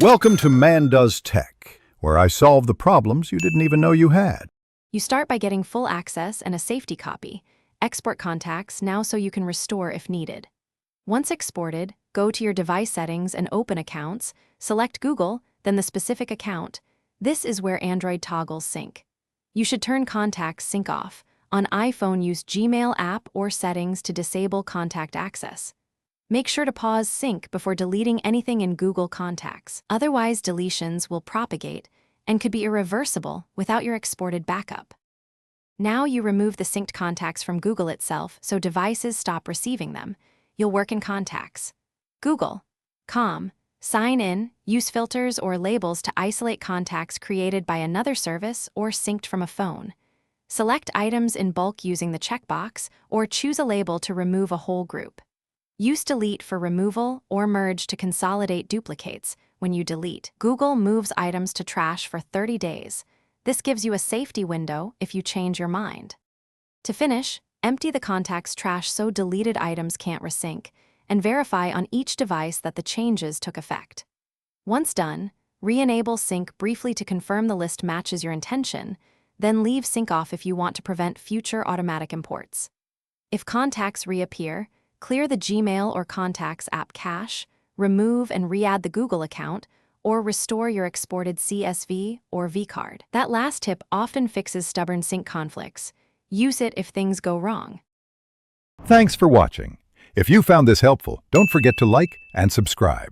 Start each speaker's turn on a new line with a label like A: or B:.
A: Welcome to Man Does Tech, where I solve the problems you didn't even know you had.
B: You start by getting full access and a safety copy. Export contacts now so you can restore if needed. Once exported, go to your device settings and open accounts, select Google, then the specific account. This is where Android toggles sync. You should turn contacts sync off. On iPhone, use Gmail app or settings to disable contact access. Make sure to pause sync before deleting anything in Google Contacts. Otherwise, deletions will propagate and could be irreversible without your exported backup. Now you remove the synced contacts from Google itself so devices stop receiving them. You'll work in Contacts. Google.com. Sign in, use filters or labels to isolate contacts created by another service or synced from a phone. Select items in bulk using the checkbox or choose a label to remove a whole group. Use delete for removal or merge to consolidate duplicates. When you delete, Google moves items to trash for 30 days. This gives you a safety window if you change your mind. To finish, empty the contacts trash so deleted items can't resync, and verify on each device that the changes took effect. Once done, re-enable sync briefly to confirm the list matches your intention, then leave sync off if you want to prevent future automatic imports. If contacts reappear, clear the Gmail or Contacts app cache, remove and re-add the Google account, or restore your exported CSV or vCard. That last tip often fixes stubborn sync conflicts. Use it if things go wrong.
A: Thanks for watching. If you found this helpful, don't forget to like and subscribe.